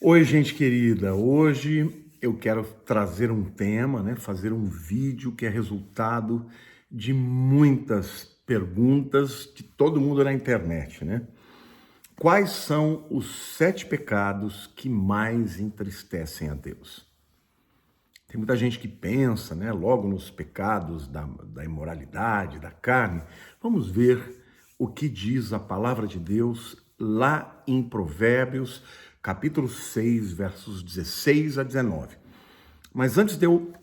Oi, gente querida. Hoje eu quero trazer um tema, né? Fazer um vídeo que é resultado de muitas perguntas de todo mundo na internet, né? Quais são os 7 pecados que mais entristecem a Deus? Tem muita gente que pensa, né? Logo nos pecados da imoralidade, da carne. Vamos ver o que diz a palavra de Deus lá em Provérbios, capítulo 6, versos 16 a 19. Mas antes de eu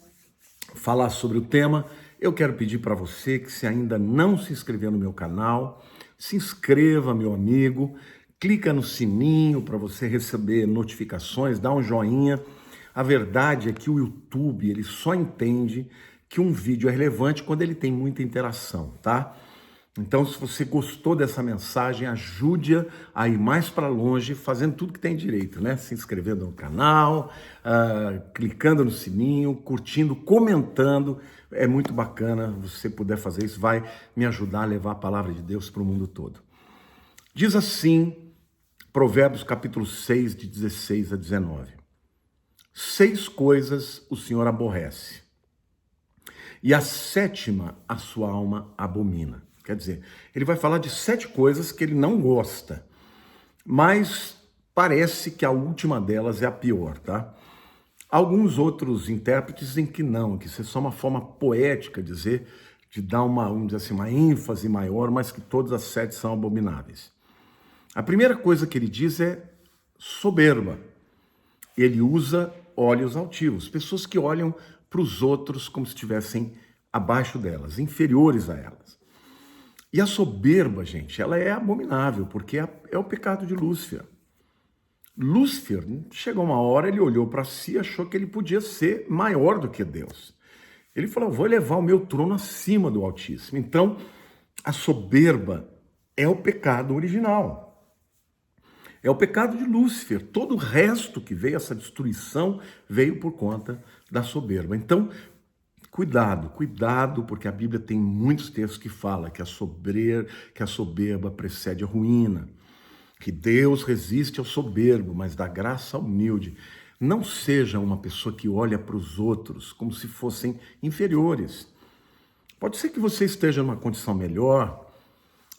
falar sobre o tema, eu quero pedir para você que, se ainda não se inscreveu no meu canal, se inscreva, meu amigo, clica no sininho para você receber notificações, dá um joinha. A verdade é que o YouTube, ele só entende que um vídeo é relevante quando ele tem muita interação, tá? Então, se você gostou dessa mensagem, ajude-a a ir mais para longe, fazendo tudo que tem direito, né? Se inscrevendo no canal, clicando no sininho, curtindo, comentando. É muito bacana você puder fazer isso, vai me ajudar a levar a palavra de Deus para o mundo todo. Diz assim, Provérbios capítulo 6, de 16 a 19. 6 coisas o Senhor aborrece, e a sétima a sua alma abomina. Quer dizer, ele vai falar de 7 coisas que ele não gosta, mas parece que a última delas é a pior, tá? Alguns outros intérpretes dizem que não, que isso é só uma forma poética de dar uma, vamos dizer assim, uma ênfase maior, mas que todas as 7 são abomináveis. A primeira coisa que ele diz é soberba. Ele usa olhos altivos, pessoas que olham para os outros como se estivessem abaixo delas, inferiores a elas. E a soberba, gente, ela é abominável, porque é o pecado de Lúcifer. Lúcifer, chegou uma hora, ele olhou para si e achou que ele podia ser maior do que Deus. Ele falou, vou levar o meu trono acima do Altíssimo. Então, a soberba é o pecado original. É o pecado de Lúcifer. Todo o resto que veio, essa destruição, veio por conta da soberba. Então, cuidado, porque a Bíblia tem muitos textos que falam que a soberba precede a ruína, que Deus resiste ao soberbo, mas dá graça ao humilde. Não seja uma pessoa que olha para os outros como se fossem inferiores. Pode ser que você esteja numa condição melhor,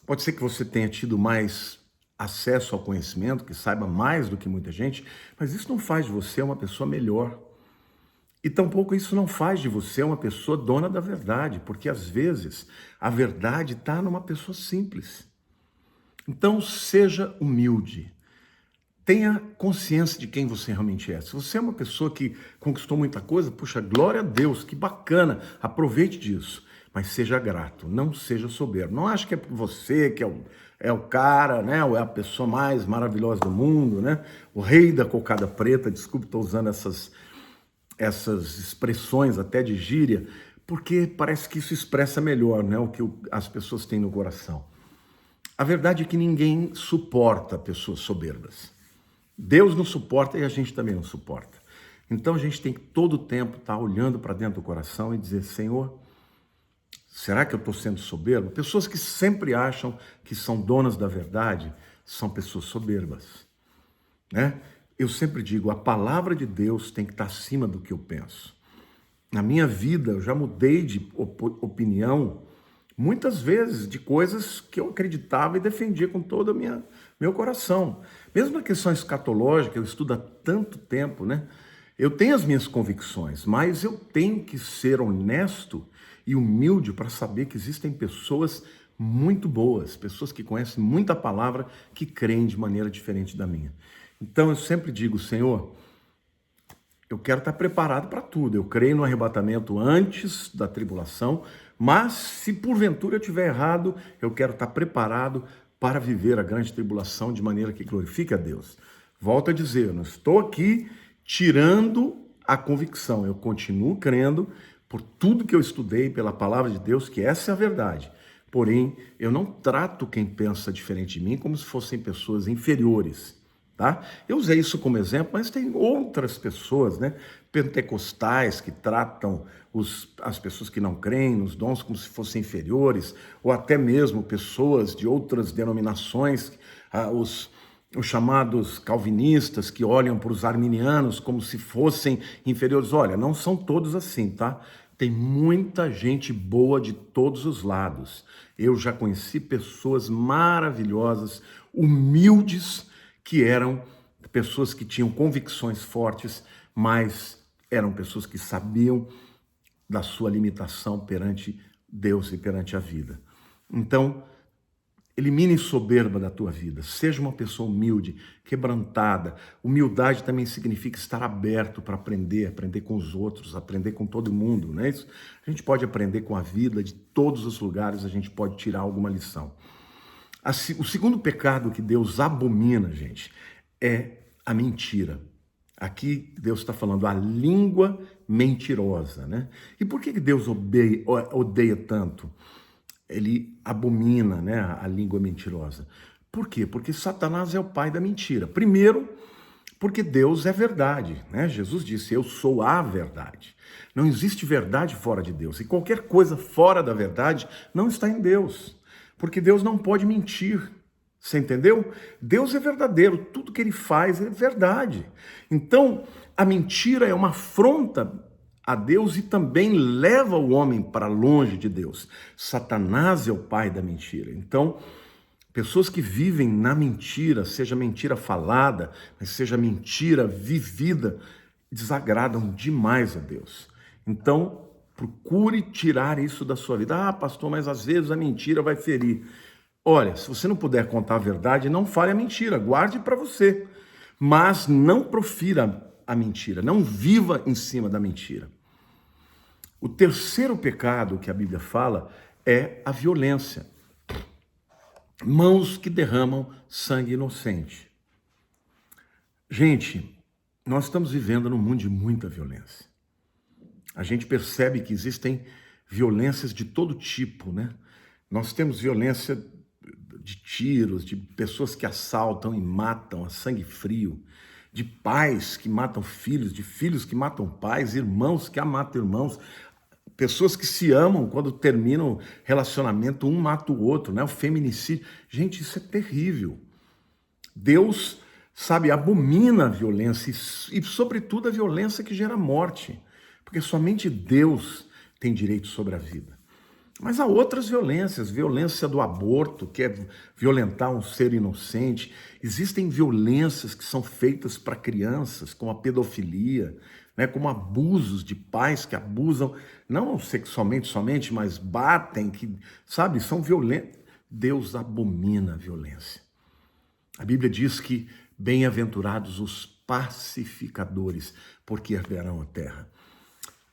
pode ser que você tenha tido mais acesso ao conhecimento, que saiba mais do que muita gente, mas isso não faz de você uma pessoa melhor. E tampouco isso não faz de você uma pessoa dona da verdade, porque às vezes a verdade está numa pessoa simples. Então seja humilde, tenha consciência de quem você realmente é. Se você é uma pessoa que conquistou muita coisa, puxa, glória a Deus, que bacana, aproveite disso. Mas seja grato, não seja soberbo. Não ache que é você que é o cara, né? Ou é a pessoa mais maravilhosa do mundo, né? O rei da cocada preta, desculpe, estou usando essas expressões até de gíria, porque parece que isso expressa melhor, né, o que as pessoas têm no coração. A verdade é que ninguém suporta pessoas soberbas. Deus não suporta e a gente também não suporta. Então a gente tem que todo o tempo estar olhando para dentro do coração e dizer, Senhor, será que eu estou sendo soberbo? Pessoas que sempre acham que são donas da verdade são pessoas soberbas, né? Eu sempre digo, a palavra de Deus tem que estar acima do que eu penso. Na minha vida, eu já mudei de opinião muitas vezes de coisas que eu acreditava e defendia com todo o meu coração. Mesmo na questão escatológica, eu estudo há tanto tempo, né? Eu tenho as minhas convicções, mas eu tenho que ser honesto e humilde para saber que existem pessoas muito boas, pessoas que conhecem muita palavra, que creem de maneira diferente da minha. Então eu sempre digo, Senhor, eu quero estar preparado para tudo. Eu creio no arrebatamento antes da tribulação, mas se porventura eu estiver errado, eu quero estar preparado para viver a grande tribulação de maneira que glorifique a Deus. Volto a dizer, eu não estou aqui tirando a convicção, eu continuo crendo por tudo que eu estudei pela palavra de Deus, que essa é a verdade. Porém, eu não trato quem pensa diferente de mim como se fossem pessoas inferiores. Tá? Eu usei isso como exemplo, mas tem outras pessoas, né, pentecostais, que tratam as pessoas que não creem nos dons como se fossem inferiores, ou até mesmo pessoas de outras denominações, os chamados calvinistas, que olham para os arminianos como se fossem inferiores. Olha, não são todos assim, tá? Tem muita gente boa de todos os lados. Eu já conheci pessoas maravilhosas, humildes, que eram pessoas que tinham convicções fortes, mas eram pessoas que sabiam da sua limitação perante Deus e perante a vida. Então, elimine soberba da tua vida. Seja uma pessoa humilde, quebrantada. Humildade também significa estar aberto para aprender, aprender com os outros, aprender com todo mundo, não é isso? A gente pode aprender com a vida, de todos os lugares a gente pode tirar alguma lição. O segundo pecado que Deus abomina, gente, é a mentira. Aqui Deus está falando a língua mentirosa, né? E por que Deus odeia tanto? Ele abomina, né, a língua mentirosa. Por quê? Porque Satanás é o pai da mentira. Primeiro, porque Deus é verdade, né? Jesus disse, eu sou a verdade. Não existe verdade fora de Deus. E qualquer coisa fora da verdade não está em Deus. Porque Deus não pode mentir. Você entendeu? Deus é verdadeiro. Tudo que ele faz é verdade. Então, a mentira é uma afronta a Deus e também leva o homem para longe de Deus. Satanás é o pai da mentira. Então, pessoas que vivem na mentira, seja mentira falada, mas seja mentira vivida, desagradam demais a Deus. Então, procure tirar isso da sua vida. Ah, pastor, mas às vezes a mentira vai ferir. Olha, se você não puder contar a verdade, não fale a mentira, guarde para você. Mas não profira a mentira, não viva em cima da mentira. O terceiro pecado que a Bíblia fala é a violência. Mãos que derramam sangue inocente. Gente, nós estamos vivendo num mundo de muita violência. A gente percebe que existem violências de todo tipo, né? Nós temos violência de tiros, de pessoas que assaltam e matam a sangue frio, de pais que matam filhos, de filhos que matam pais, irmãos que matam irmãos, pessoas que se amam quando terminam relacionamento, um mata o outro, né? O feminicídio. Gente, isso é terrível. Deus, sabe, abomina a violência e sobretudo, a violência que gera morte, porque somente Deus tem direito sobre a vida. Mas há outras violências, violência do aborto, que é violentar um ser inocente. Existem violências que são feitas para crianças, como a pedofilia, né, como abusos de pais que abusam, não sexualmente somente, mas batem, que, sabe, são violentos. Deus abomina a violência. A Bíblia diz que bem-aventurados os pacificadores, porque herdarão a terra.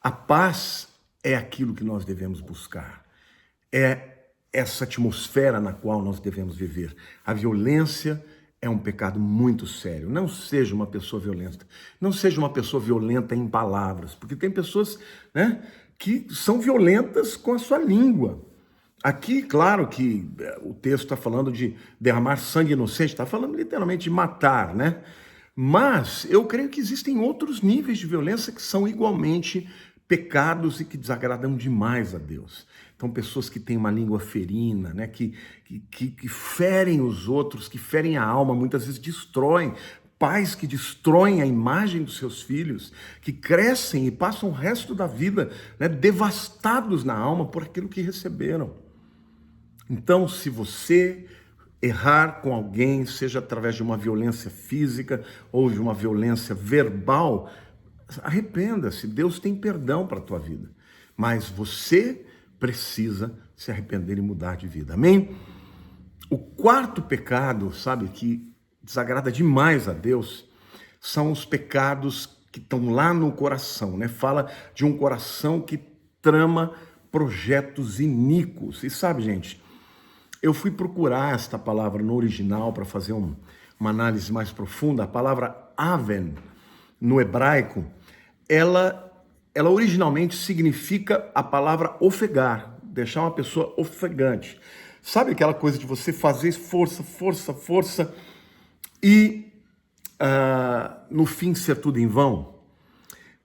A paz é aquilo que nós devemos buscar. É essa atmosfera na qual nós devemos viver. A violência é um pecado muito sério. Não seja uma pessoa violenta. Não seja uma pessoa violenta em palavras, porque tem pessoas, né, que são violentas com a sua língua. Aqui, claro que o texto está falando de derramar sangue inocente, está falando literalmente de matar, né? Mas eu creio que existem outros níveis de violência que são igualmente pecados e que desagradam demais a Deus. Então, pessoas que têm uma língua ferina, né, que ferem os outros, que ferem a alma, muitas vezes destroem. Pais que destroem a imagem dos seus filhos, que crescem e passam o resto da vida, né, devastados na alma por aquilo que receberam. Então, se você errar com alguém, seja através de uma violência física ou de uma violência verbal, arrependa-se, Deus tem perdão para a tua vida. Mas você precisa se arrepender e mudar de vida, amém? O quarto pecado, sabe, que desagrada demais a Deus, são os pecados que estão lá no coração, né? Fala de um coração que trama projetos iníquos. E sabe, gente, eu fui procurar esta palavra no original para fazer uma análise mais profunda. A palavra aven, no hebraico, ela originalmente significa a palavra ofegar, deixar uma pessoa ofegante. Sabe aquela coisa de você fazer força, força, força e no fim ser tudo em vão?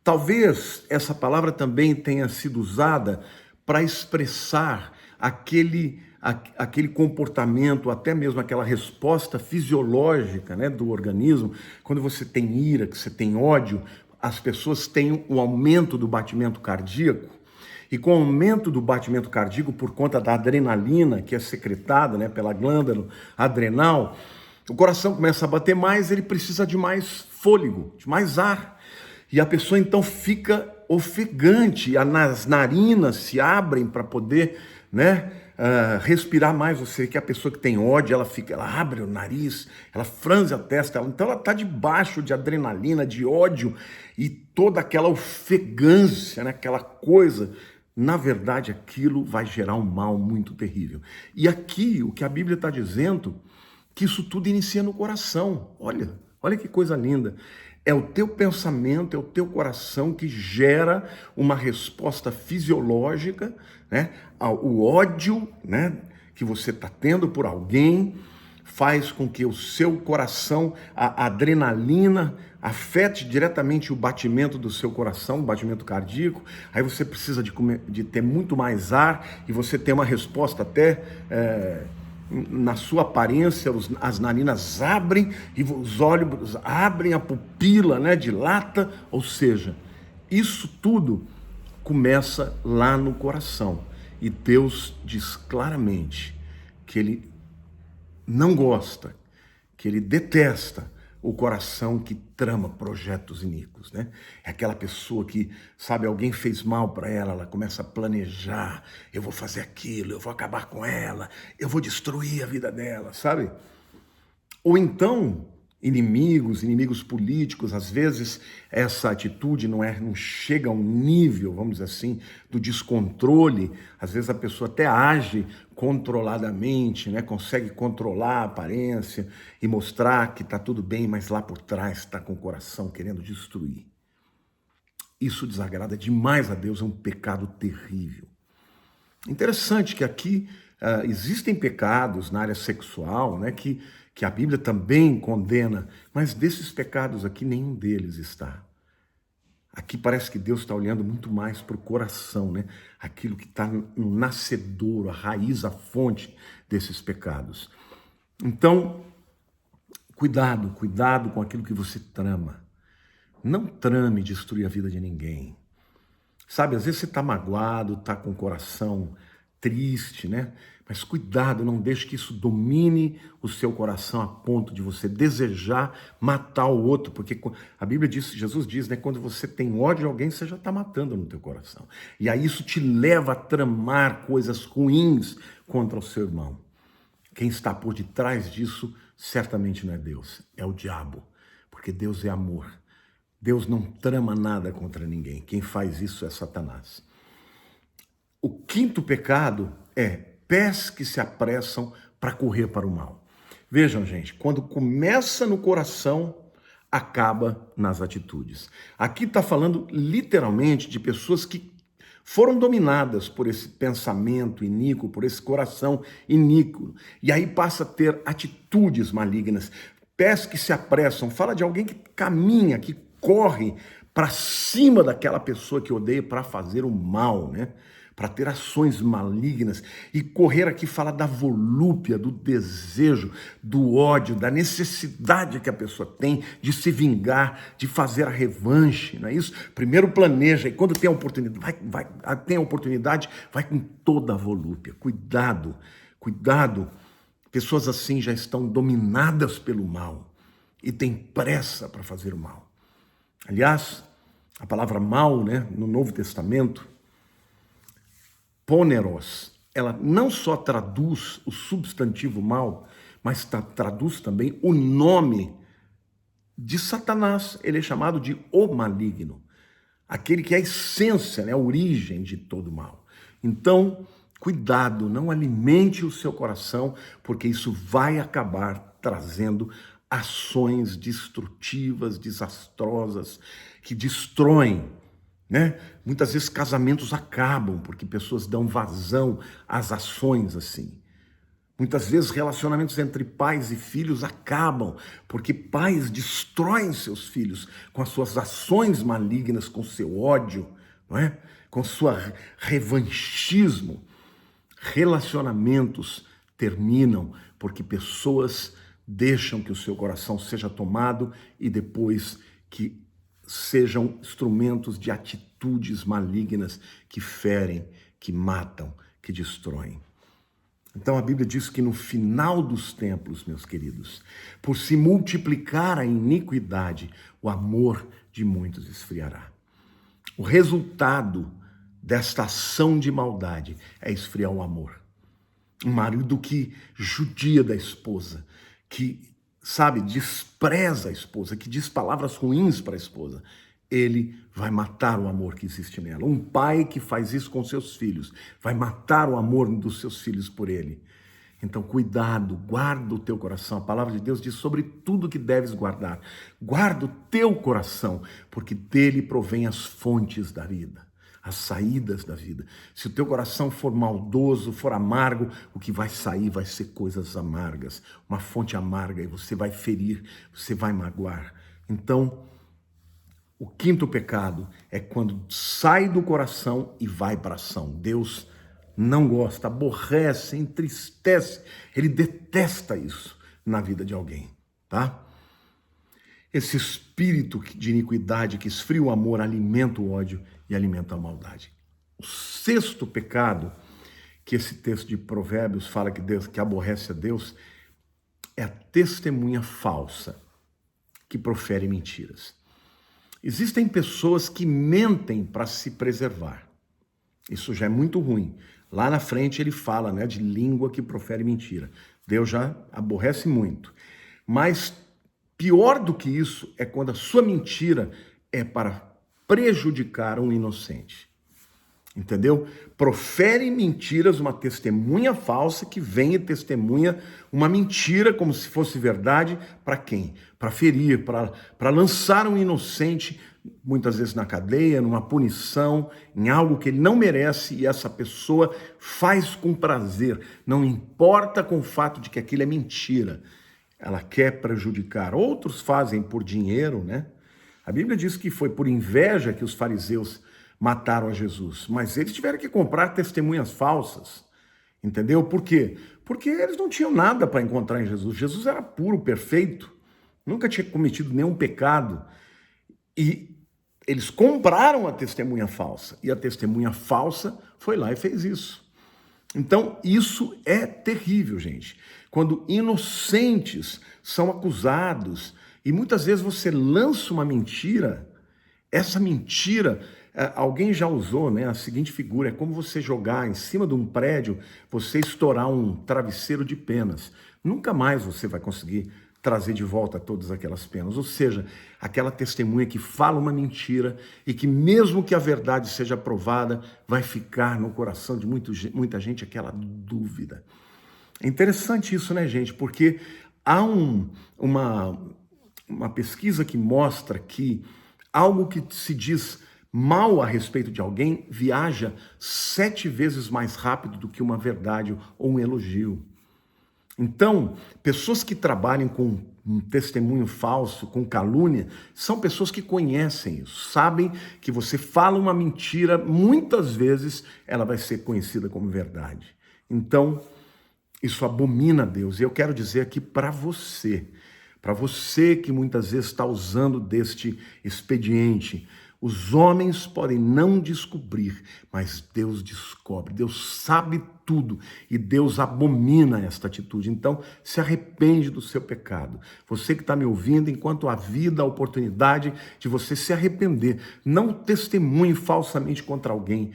Talvez essa palavra também tenha sido usada para expressar aquele comportamento, até mesmo aquela resposta fisiológica, né, do organismo. Quando você tem ira, que você tem ódio, as pessoas têm um aumento do batimento cardíaco, e com o aumento do batimento cardíaco por conta da adrenalina que é secretada, né, pela glândula adrenal, o coração começa a bater mais, ele precisa de mais fôlego, de mais ar. E a pessoa então fica ofegante, as narinas se abrem para poder, né, respirar mais. Você vê que a pessoa que tem ódio, ela abre o nariz, ela franze a testa, então ela está debaixo de adrenalina, de ódio e toda aquela ofegância, né, aquela coisa. Na verdade, aquilo vai gerar um mal muito terrível. E aqui, o que a Bíblia está dizendo, que isso tudo inicia no coração. Olha que coisa linda. É o teu pensamento, é o teu coração que gera uma resposta fisiológica, né? O ódio, né, que você está tendo por alguém faz com que o seu coração, a adrenalina, afete diretamente o batimento do seu coração, o batimento cardíaco. Aí você precisa de ter muito mais ar e você tem uma resposta até... na sua aparência, as narinas abrem e os olhos abrem, a pupila, né, dilata, ou seja, isso tudo começa lá no coração. E Deus diz claramente que Ele não gosta, que Ele detesta o coração que trama projetos iníquos, né? É aquela pessoa que, sabe, alguém fez mal para ela, ela começa a planejar, eu vou fazer aquilo, eu vou acabar com ela, eu vou destruir a vida dela, sabe? Ou então, inimigos políticos, às vezes essa atitude não chega a um nível, vamos dizer assim, do descontrole. Às vezes a pessoa até age controladamente, né? Consegue controlar a aparência e mostrar que está tudo bem, mas lá por trás está com o coração querendo destruir. Isso desagrada demais a Deus, é um pecado terrível. Interessante que aqui existem pecados na área sexual, né, que a Bíblia também condena, mas desses pecados aqui nenhum deles está. Aqui parece que Deus está olhando muito mais para o coração, né? Aquilo que está no nascedouro, a raiz, a fonte desses pecados. Então, cuidado com aquilo que você trama. Não trame destruir a vida de ninguém. Sabe, às vezes você está magoado, está com o coração triste, né? Mas cuidado, não deixe que isso domine o seu coração a ponto de você desejar matar o outro, porque a Bíblia diz, Jesus diz, né? Quando você tem ódio de alguém, você já está matando no teu coração. E aí isso te leva a tramar coisas ruins contra o seu irmão. Quem está por detrás disso certamente não é Deus, é o diabo, porque Deus é amor. Deus não trama nada contra ninguém. Quem faz isso é Satanás. O quinto pecado é pés que se apressam para correr para o mal. Vejam, gente, quando começa no coração, acaba nas atitudes. Aqui está falando literalmente de pessoas que foram dominadas por esse pensamento iníquo, por esse coração iníquo. E aí passa a ter atitudes malignas. Pés que se apressam, fala de alguém que caminha, que corre para cima daquela pessoa que odeia para fazer o mal, né? Para ter ações malignas. E correr aqui fala da volúpia, do desejo, do ódio, da necessidade que a pessoa tem de se vingar, de fazer a revanche, não é isso? Primeiro planeja e quando tem a oportunidade, vai com toda a volúpia. Cuidado. Pessoas assim já estão dominadas pelo mal e têm pressa para fazer o mal. Aliás, a palavra mal, né, no Novo Testamento, poneros, ela não só traduz o substantivo mal, mas traduz também o nome de Satanás. Ele é chamado de o maligno, aquele que é a essência, né, a origem de todo mal. Então, cuidado, não alimente o seu coração, porque isso vai acabar trazendo ações destrutivas, desastrosas, que destroem, né? Muitas vezes casamentos acabam porque pessoas dão vazão às ações assim. Muitas vezes relacionamentos entre pais e filhos acabam porque pais destroem seus filhos com as suas ações malignas, com seu ódio, não é? Com seu revanchismo. Relacionamentos terminam porque pessoas deixam que o seu coração seja tomado e depois que sejam instrumentos de atitudes malignas que ferem, que matam, que destroem. Então a Bíblia diz que no final dos tempos, meus queridos, por se multiplicar a iniquidade, o amor de muitos esfriará. O resultado desta ação de maldade é esfriar o amor. Um marido que judia da esposa, que, despreza a esposa, que diz palavras ruins para a esposa, ele vai matar o amor que existe nela. Um pai que faz isso com seus filhos, vai matar o amor dos seus filhos por ele. Então, cuidado, guarda o teu coração. A palavra de Deus diz sobre tudo que deves guardar. Guarda o teu coração, porque dele provém as fontes da vida, as saídas da vida. Se o teu coração for maldoso, for amargo, o que vai sair vai ser coisas amargas, uma fonte amarga, e você vai ferir, você vai magoar. Então, o quinto pecado é quando sai do coração e vai para a ação. Deus não gosta, aborrece, entristece, ele detesta isso na vida de alguém, tá? Esse espírito de iniquidade que esfria o amor alimenta o ódio e alimenta a maldade. O sexto pecado que esse texto de Provérbios fala que aborrece a Deus é a testemunha falsa que profere mentiras. Existem pessoas que mentem para se preservar. Isso já é muito ruim. Lá na frente ele fala, de língua que profere mentira. Deus já aborrece muito. Mas pior do que isso é quando a sua mentira é para prejudicar um inocente. Entendeu? Profere mentiras, uma testemunha falsa que vem e testemunha uma mentira como se fosse verdade. Para quem? Para ferir, para lançar um inocente, muitas vezes na cadeia, numa punição, em algo que ele não merece, e essa pessoa faz com prazer. Não importa com o fato de que aquilo é mentira. Ela quer prejudicar. Outros fazem por dinheiro, A Bíblia diz que foi por inveja que os fariseus mataram a Jesus, mas eles tiveram que comprar testemunhas falsas, entendeu? Por quê? Porque eles não tinham nada para encontrar em Jesus. Jesus era puro, perfeito, nunca tinha cometido nenhum pecado, e eles compraram a testemunha falsa, e a testemunha falsa foi lá e fez isso. Então, isso é terrível, gente. Quando inocentes são acusados, e muitas vezes você lança uma mentira, essa mentira, alguém já usou, a seguinte figura: é como você jogar em cima de um prédio, você estourar um travesseiro de penas. Nunca mais você vai conseguir trazer de volta todas aquelas penas. Ou seja, aquela testemunha que fala uma mentira e que, mesmo que a verdade seja provada, vai ficar no coração de muita gente aquela dúvida. É interessante isso, gente? Porque há uma pesquisa que mostra que algo que se diz mal a respeito de alguém viaja 7 vezes mais rápido do que uma verdade ou um elogio. Então, pessoas que trabalham com um testemunho falso, com calúnia, são pessoas que conhecem isso, sabem que você fala uma mentira, muitas vezes ela vai ser conhecida como verdade. Então, isso abomina a Deus. E eu quero dizer aqui para você que muitas vezes está usando deste expediente, os homens podem não descobrir, mas Deus descobre, Deus sabe tudo e Deus abomina esta atitude. Então, se arrepende do seu pecado. Você que está me ouvindo, enquanto há vida, a oportunidade de você se arrepender, não testemunhe falsamente contra alguém.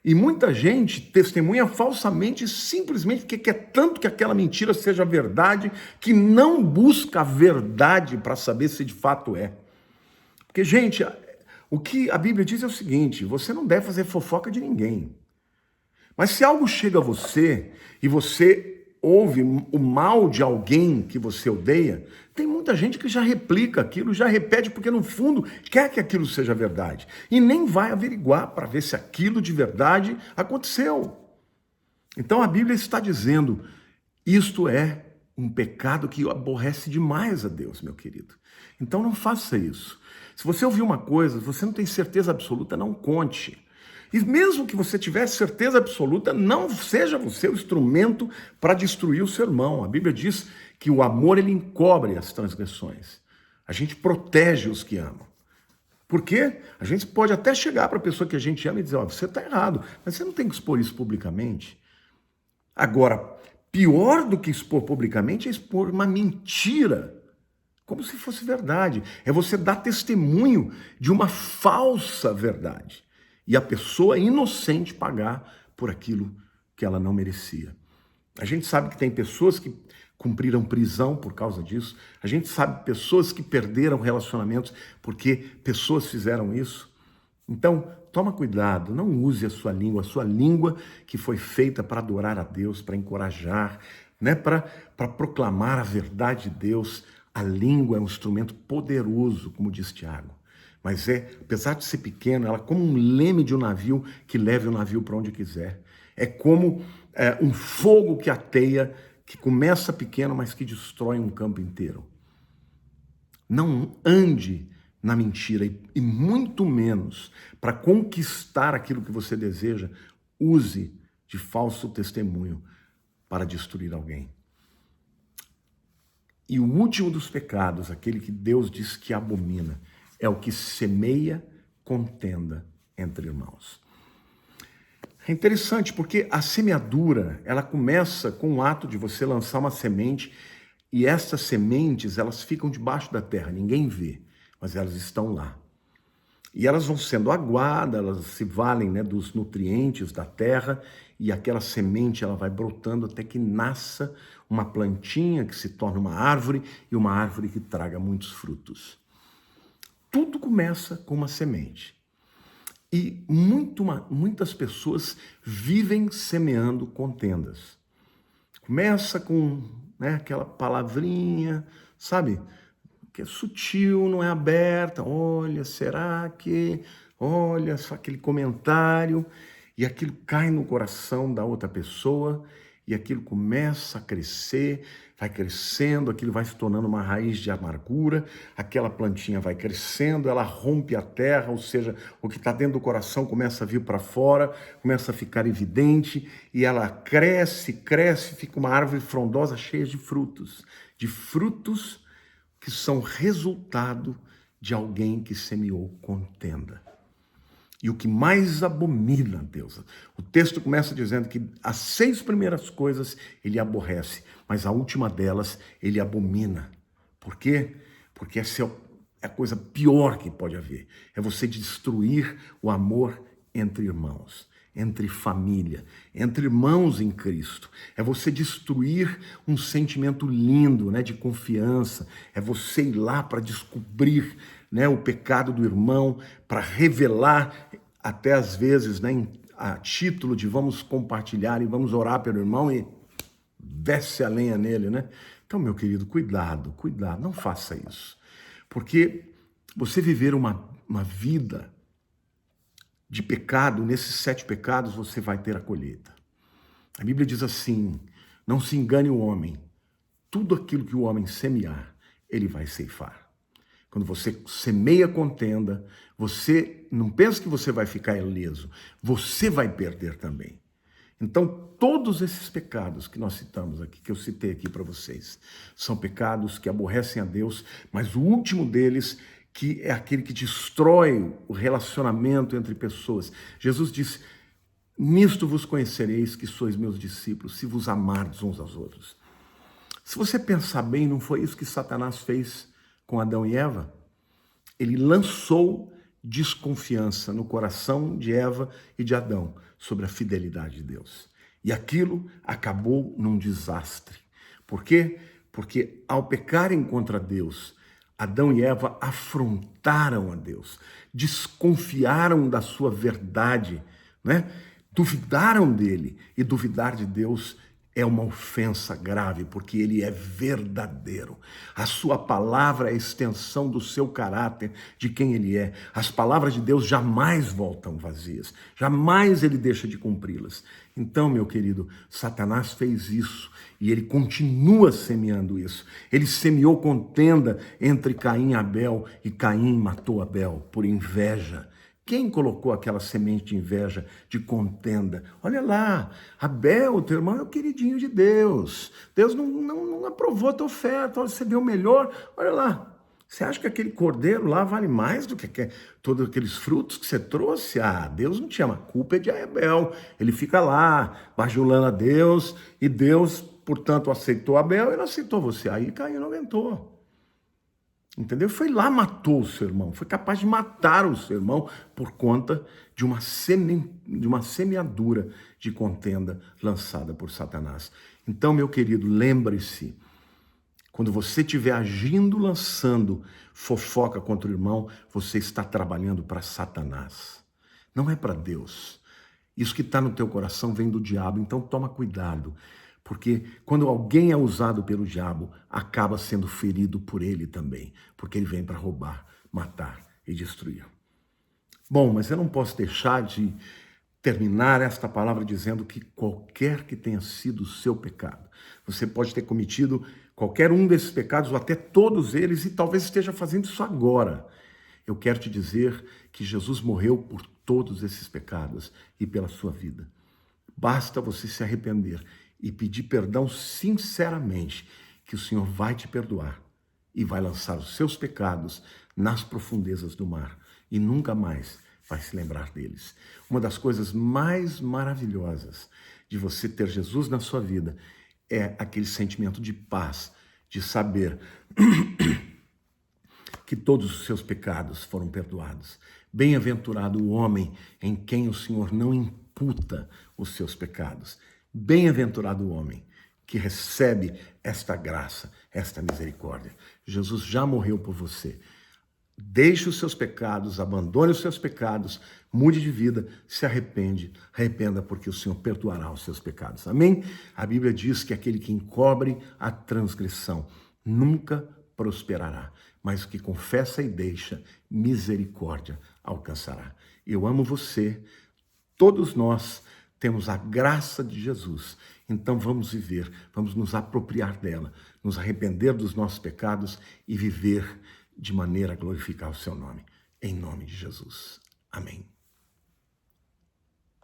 E muita gente testemunha falsamente simplesmente porque quer tanto que aquela mentira seja verdade, que não busca a verdade para saber se de fato é. Porque, gente, o que a Bíblia diz é o seguinte: você não deve fazer fofoca de ninguém. Mas se algo chega a você e você ouve o mal de alguém que você odeia, tem muita gente que já replica aquilo, já repete, porque no fundo quer que aquilo seja verdade. E nem vai averiguar para ver se aquilo de verdade aconteceu. Então a Bíblia está dizendo, isto é um pecado que aborrece demais a Deus, meu querido. Então não faça isso. Se você ouvir uma coisa, você não tem certeza absoluta, não conte. E mesmo que você tivesse certeza absoluta, não seja você o instrumento para destruir o seu irmão. A Bíblia diz que o amor ele encobre as transgressões. A gente protege os que amam. Por quê? A gente pode até chegar para a pessoa que a gente ama e dizer, você está errado, mas você não tem que expor isso publicamente. Agora, pior do que expor publicamente é expor uma mentira, como se fosse verdade. É você dar testemunho de uma falsa verdade. E a pessoa inocente pagar por aquilo que ela não merecia. A gente sabe que tem pessoas que cumpriram prisão por causa disso. A gente sabe pessoas que perderam relacionamentos porque pessoas fizeram isso. Então, toma cuidado, não use a sua língua que foi feita para adorar a Deus, para encorajar, né? para proclamar a verdade de Deus. A língua é um instrumento poderoso, como diz Tiago. Mas apesar de ser pequeno, ela é como um leme de um navio que leva o navio para onde quiser. É como um fogo que ateia, que começa pequeno, mas que destrói um campo inteiro. Não ande na mentira e muito menos para conquistar aquilo que você deseja, use de falso testemunho para destruir alguém. E o último dos pecados, aquele que Deus diz que abomina, é o que semeia contenda entre irmãos. É interessante porque a semeadura, ela começa com o ato de você lançar uma semente e essas sementes, elas ficam debaixo da terra, ninguém vê, mas elas estão lá. E elas vão sendo aguadas, elas se valem, né, dos nutrientes da terra e aquela semente ela vai brotando até que nasça uma plantinha que se torna uma árvore e uma árvore que traga muitos frutos. Tudo começa com uma semente. E muitas pessoas vivem semeando contendas. Começa com, né, aquela palavrinha, sabe? Que é sutil, não é aberta. Olha, será que... Olha, só aquele comentário. E aquilo cai no coração da outra pessoa. E aquilo começa a crescer, vai crescendo, aquilo vai se tornando uma raiz de amargura, aquela plantinha vai crescendo, ela rompe a terra, ou seja, o que está dentro do coração começa a vir para fora, começa a ficar evidente, e ela cresce, fica uma árvore frondosa cheia de frutos que são resultado de alguém que semeou contenda. E o que mais abomina a Deus, o texto começa dizendo que as 6 primeiras coisas ele aborrece, mas a última delas ele abomina. Por quê? Porque essa é a coisa pior que pode haver. É você destruir o amor entre irmãos, entre família, entre irmãos em Cristo. É você destruir um sentimento lindo, né, de confiança. É você ir lá para descobrir, né, o pecado do irmão, para revelar, até às vezes, né, a título de vamos compartilhar e vamos orar pelo irmão e desce a lenha nele, né? Então, meu querido, cuidado, não faça isso. Porque você viver uma vida de pecado, nesses 7 pecados você vai ter a colheita. A Bíblia diz assim, não se engane o homem, tudo aquilo que o homem semear, ele vai ceifar. Quando você semeia contenda, você não pensa que você vai ficar ileso, você vai perder também. Então, todos esses pecados que nós citamos aqui, que eu citei aqui para vocês, são pecados que aborrecem a Deus, mas o último deles, que é aquele que destrói o relacionamento entre pessoas. Jesus disse, nisto vos conhecereis que sois meus discípulos, se vos amardes uns aos outros. Se você pensar bem, não foi isso que Satanás fez com Adão e Eva? Ele lançou desconfiança no coração de Eva e de Adão sobre a fidelidade de Deus. E aquilo acabou num desastre. Por quê? Porque ao pecarem contra Deus, Adão e Eva afrontaram a Deus, desconfiaram da sua verdade, né? Duvidaram dele, e duvidar de Deus é uma ofensa grave, porque ele é verdadeiro. A sua palavra é a extensão do seu caráter, de quem ele é. As palavras de Deus jamais voltam vazias, jamais ele deixa de cumpri-las. Então, meu querido, Satanás fez isso e ele continua semeando isso. Ele semeou contenda entre Caim e Abel e Caim matou Abel por inveja. Quem colocou aquela semente de inveja, de contenda? Olha lá, Abel, teu irmão, é o queridinho de Deus. Deus não aprovou a tua oferta, você deu o melhor. Olha lá, você acha que aquele cordeiro lá vale mais do que todos aqueles frutos que você trouxe? Ah, Deus não te ama, a culpa é de Abel. Ele fica lá, bajulando a Deus, e Deus, portanto, aceitou Abel e não aceitou você. Aí Caim não aguentou. Entendeu? Foi lá, matou o seu irmão, foi capaz de matar o seu irmão por conta de uma semeadura de contenda lançada por Satanás. Então, meu querido, lembre-se, quando você estiver agindo, lançando fofoca contra o irmão, você está trabalhando para Satanás, não é para Deus. Isso que está no teu coração vem do diabo, então toma cuidado. Porque quando alguém é usado pelo diabo, acaba sendo ferido por ele também. Porque ele vem para roubar, matar e destruir. Bom, mas eu não posso deixar de terminar esta palavra dizendo que qualquer que tenha sido o seu pecado, você pode ter cometido qualquer um desses pecados, ou até todos eles, e talvez esteja fazendo isso agora. Eu quero te dizer que Jesus morreu por todos esses pecados e pela sua vida. Basta você se arrepender e pedir perdão sinceramente, que o Senhor vai te perdoar e vai lançar os seus pecados nas profundezas do mar e nunca mais vai se lembrar deles. Uma das coisas mais maravilhosas de você ter Jesus na sua vida é aquele sentimento de paz, de saber que todos os seus pecados foram perdoados. Bem-aventurado o homem em quem o Senhor não imputa os seus pecados. Bem-aventurado o homem que recebe esta graça, esta misericórdia. Jesus já morreu por você. Deixe os seus pecados, abandone os seus pecados, mude de vida, se arrependa, porque o Senhor perdoará os seus pecados. Amém? A Bíblia diz que aquele que encobre a transgressão nunca prosperará, mas o que confessa e deixa, misericórdia alcançará. Eu amo você, todos nós temos a graça de Jesus, então vamos viver, vamos nos apropriar dela, nos arrepender dos nossos pecados e viver de maneira a glorificar o seu nome. Em nome de Jesus. Amém.